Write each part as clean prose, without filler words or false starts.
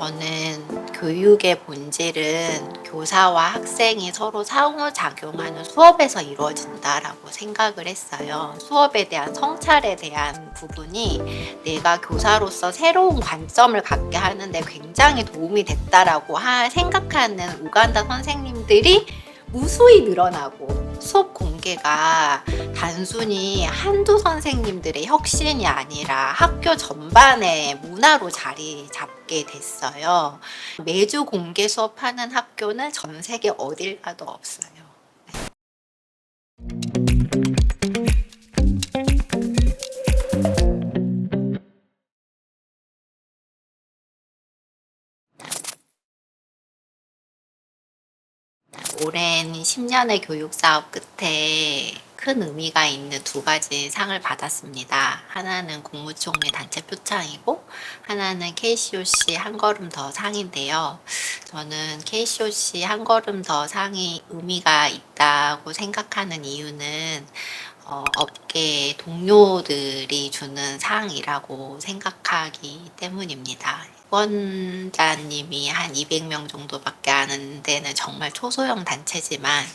저는 교육의 본질은 교사와 학생이 서로 상호작용하는 수업에서 이루어진다라고 생각을 했어요. 수업에 대한 성찰에 대한 부분이 내가 교사로서 새로운 관점을 갖게 하는데 굉장히 도움이 됐다라고 생각하는 우간다 선생님들이 무수히 늘어나고, 수업 공개가 단순히 한두 선생님들의 혁신이 아니라 학교 전반의 문화로 자리 잡게 됐어요. 매주 공개 수업하는 학교는 전 세계 어딜 가도 없어요. 오랜 10년의 교육 사업 끝에 큰 의미가 있는 두 가지 상을 받았습니다. 하나는 국무총리 단체 표창이고, 하나는 KCOC 한 걸음 더 상인데요. 저는 KCOC 한 걸음 더 상이 의미가 있다고 생각하는 이유는 업계 동료들이 주는 상이라고 생각하기 때문입니다. 후원자님이 한 200명 정도밖에 안 되는 정말 초소형 단체지만,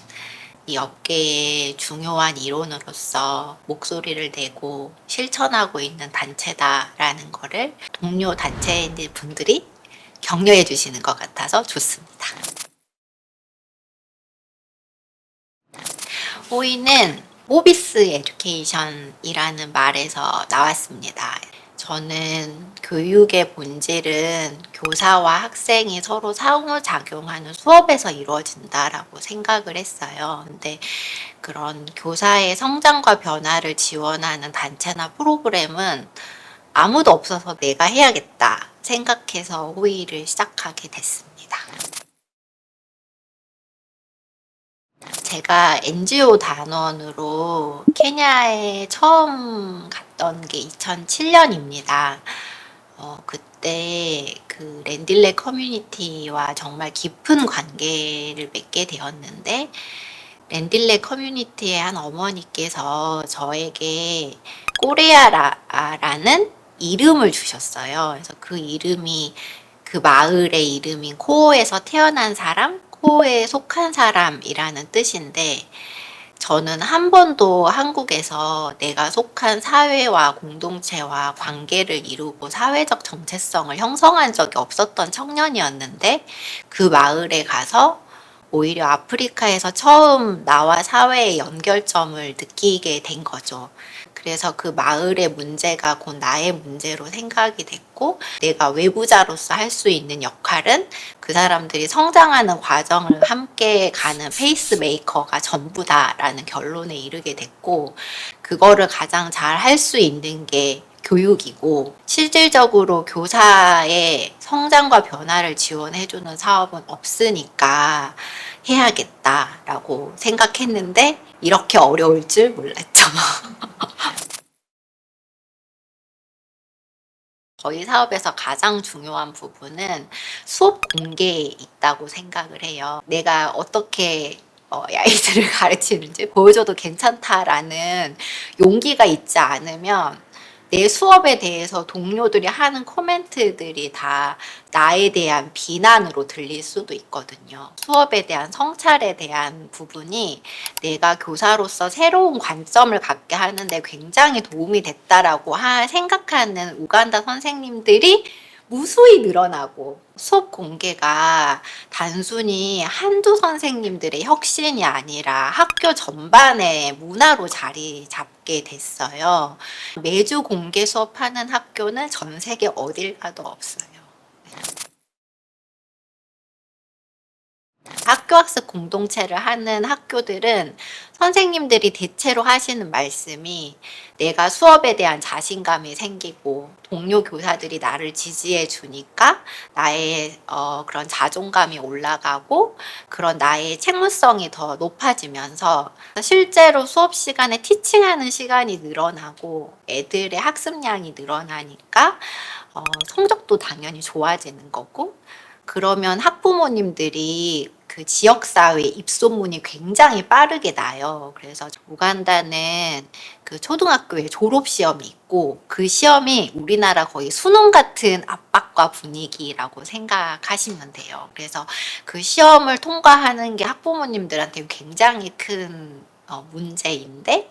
이 업계의 중요한 일원으로서 목소리를 내고 실천하고 있는 단체다라는 거를 동료 단체인들 분들이 격려해 주시는 것 같아서 좋습니다. 호의는 모비스 에듀케이션이라는 말에서 나왔습니다. 저는 교육의 본질은 교사와 학생이 서로 상호작용하는 수업에서 이루어진다라고 생각을 했어요. 근데 그런 교사의 성장과 변화를 지원하는 단체나 프로그램은 아무도 없어서 내가 해야겠다 생각해서 호의를 시작하게 됐습니다. 제가 NGO 단원으로 케냐에 처음 갔던 게 2007년입니다. 그때 그 랜딜레 커뮤니티와 정말 깊은 관계를 맺게 되었는데, 랜딜레 커뮤니티의 한 어머니께서 저에게 꼬레아라는 이름을 주셨어요. 그래서 그 이름이, 그 마을의 이름인 코오에서 태어난 사람, 코오에 속한 사람이라는 뜻인데, 저는 한 번도 한국에서 내가 속한 사회와 공동체와 관계를 이루고 사회적 정체성을 형성한 적이 없었던 청년이었는데, 그 마을에 가서 오히려 아프리카에서 처음 나와 사회의 연결점을 느끼게 된 거죠. 그래서 그 마을의 문제가 곧 나의 문제로 생각이 됐고, 내가 외부자로서 할 수 있는 역할은 그 사람들이 성장하는 과정을 함께 가는 페이스메이커가 전부다라는 결론에 이르게 됐고, 그거를 가장 잘 할 수 있는 게 교육이고, 실질적으로 교사의 성장과 변화를 지원해주는 사업은 없으니까 해야겠다라고 생각했는데, 이렇게 어려울 줄 몰랐죠. 저희 사업에서 가장 중요한 부분은 수업 공개에 있다고 생각을 해요. 내가 어떻게 아이들을 가르치는지 보여줘도 괜찮다라는 용기가 있지 않으면, 내 수업에 대해서 동료들이 하는 코멘트들이 다 나에 대한 비난으로 들릴 수도 있거든요. 수업에 대한 성찰에 대한 부분이 내가 교사로서 새로운 관점을 갖게 하는데 굉장히 도움이 됐다라고 생각하는 우간다 선생님들이 무수히 늘어나고, 수업 공개가 단순히 한두 선생님들의 혁신이 아니라 학교 전반의 문화로 자리 잡게 됐어요. 매주 공개 수업하는 학교는 전 세계 어딜 가도 없어요. 학교 학습 공동체를 하는 학교들은 선생님들이 대체로 하시는 말씀이, 내가 수업에 대한 자신감이 생기고 동료 교사들이 나를 지지해 주니까 나의 그런 자존감이 올라가고, 그런 나의 책무성이 더 높아지면서 실제로 수업 시간에 티칭하는 시간이 늘어나고 애들의 학습량이 늘어나니까 성적도 당연히 좋아지는 거고, 그러면 학부모님들이 그 지역사회 입소문이 굉장히 빠르게 나요. 그래서 우간다는 그 초등학교에 졸업시험이 있고 그 시험이 우리나라 거의 수능 같은 압박과 분위기라고 생각하시면 돼요. 그래서 그 시험을 통과하는 게 학부모님들한테 굉장히 큰 문제인데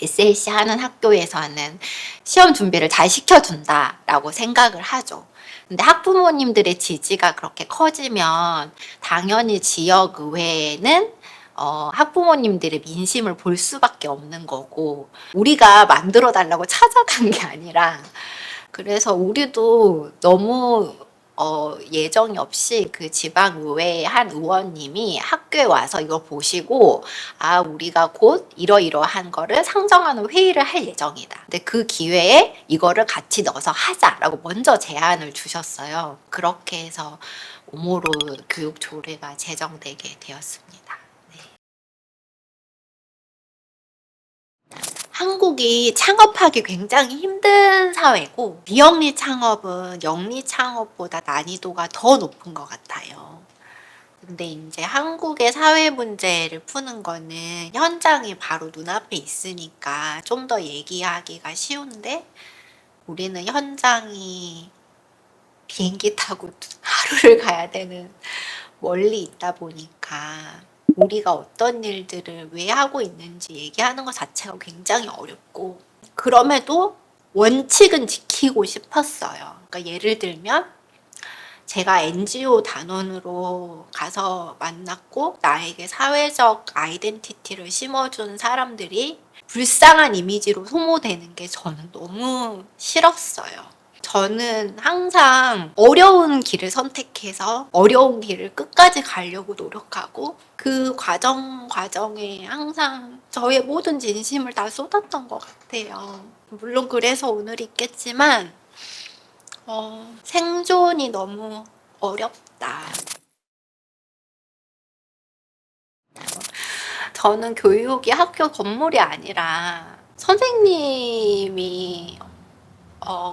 SLC 하는 학교에서는 시험 준비를 잘 시켜준다라고 생각을 하죠. 근데 학부모님들의 지지가 그렇게 커지면 당연히 지역의회는 학부모님들의 민심을 볼 수밖에 없는 거고 우리가 만들어 달라고 찾아간 게 아니라 그래서 우리도 너무 예정이 없이 그 지방의회의 한 의원님이 학교에 와서 이거 보시고 아 우리가 곧 이러이러한 거를 상정하는 회의를 할 예정이다. 근데 그 기회에 이거를 같이 넣어서 하자라고 먼저 제안을 주셨어요. 그렇게 해서 오모로 교육 조례가 제정되게 되었습니다. 네. 한국이 창업하기 굉장히 힘든 사회고 비영리 창업은 영리 창업보다 난이도가 더 높은 것 같아요. 근데 이제 한국의 사회 문제를 푸는 거는 현장이 바로 눈앞에 있으니까 좀 더 얘기하기가 쉬운데 우리는 현장이 비행기 타고 하루를 가야 되는 멀리 있다 보니까 우리가 어떤 일들을 왜 하고 있는지 얘기하는 것 자체가 굉장히 어렵고 그럼에도 원칙은 지키고 싶었어요. 그러니까 예를 들면 제가 NGO 단원으로 가서 만났고 나에게 사회적 아이덴티티를 심어준 사람들이 불쌍한 이미지로 소모되는 게 저는 너무 싫었어요. 저는 항상 어려운 길을 선택해서 어려운 길을 끝까지 가려고 노력하고 그 과정에 항상 저의 모든 진심을 다 쏟았던 것 같아요. 물론 그래서 오늘 있겠지만 생존이 너무 어렵다. 저는 교육이 학교 건물이 아니라 선생님이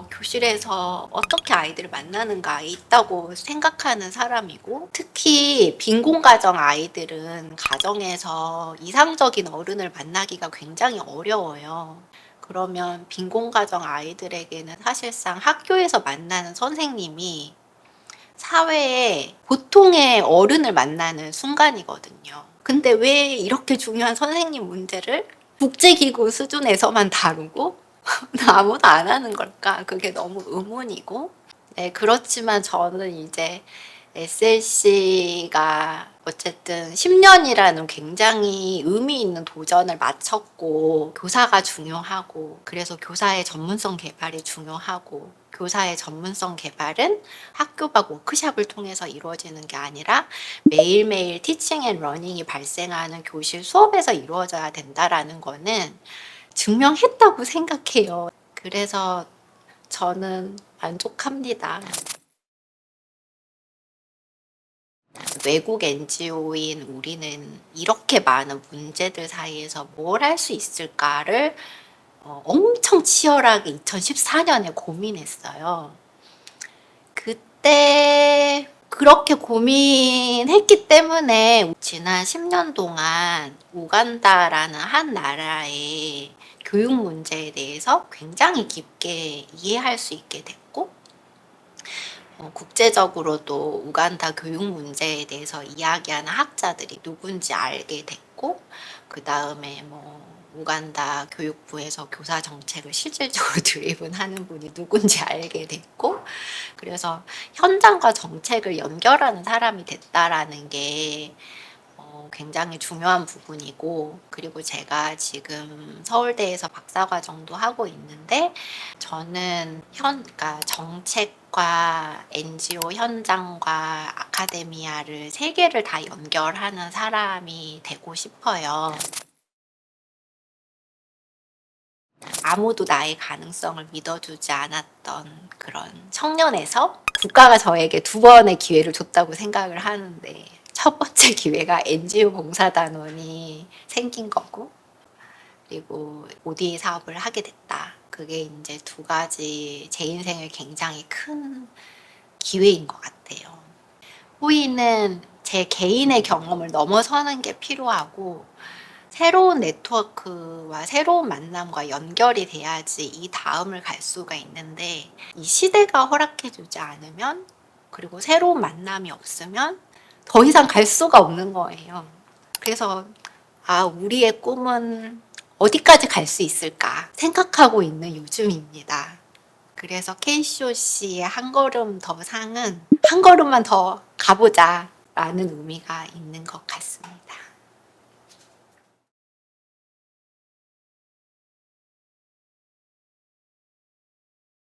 교실에서 어떻게 아이들을 만나는가에 있다고 생각하는 사람이고 특히 빈곤가정 아이들은 가정에서 이상적인 어른을 만나기가 굉장히 어려워요. 그러면 빈곤가정 아이들에게는 사실상 학교에서 만나는 선생님이 사회에 보통의 어른을 만나는 순간이거든요. 근데 왜 이렇게 중요한 선생님 문제를 국제기구 수준에서만 다루고 아무도 안 하는 걸까? 그게 너무 의문이고. 네, 그렇지만 저는 이제 SLC가 어쨌든 10년이라는 굉장히 의미 있는 도전을 마쳤고 교사가 중요하고 그래서 교사의 전문성 개발이 중요하고 교사의 전문성 개발은 학교 밖 워크숍을 통해서 이루어지는 게 아니라 매일매일 티칭 앤 러닝이 발생하는 교실 수업에서 이루어져야 된다라는 거는 증명했다고 생각해요. 그래서 저는 만족합니다. 외국 NGO인 우리는 이렇게 많은 문제들 사이에서 뭘 할 수 있을까를 엄청 치열하게 2014년에 고민했어요. 그때 그렇게 고민했기 때문에 지난 10년 동안 우간다라는 한 나라의 교육 문제에 대해서 굉장히 깊게 이해할 수 있게 됐고 국제적으로도 우간다 교육 문제에 대해서 이야기하는 학자들이 누군지 알게 됐고 그 다음에 우간다 교육부에서 교사 정책을 실질적으로 드리븐 하는 분이 누군지 알게 됐고 그래서 현장과 정책을 연결하는 사람이 됐다라는 게 굉장히 중요한 부분이고 그리고 제가 지금 서울대에서 박사과정도 하고 있는데 저는 그러니까 정책과 NGO 현장과 아카데미아를 세 개를 다 연결하는 사람이 되고 싶어요. 아무도 나의 가능성을 믿어주지 않았던 그런 청년에서 국가가 저에게 두 번의 기회를 줬다고 생각을 하는데 첫 번째 기회가 NGO 봉사단원이 생긴 거고 그리고 ODA 사업을 하게 됐다. 그게 이제 두 가지 제 인생에 굉장히 큰 기회인 것 같아요. 호의는 제 개인의 경험을 넘어서는 게 필요하고 새로운 네트워크와 새로운 만남과 연결이 돼야지 이 다음을 갈 수가 있는데 이 시대가 허락해 주지 않으면 그리고 새로운 만남이 없으면 더 이상 갈 수가 없는 거예요. 그래서 우리의 꿈은 어디까지 갈 수 있을까 생각하고 있는 요즘입니다. 그래서 KCOC의 한 걸음 더 상은 한 걸음만 더 가보자 라는 의미가 있는 것 같습니다.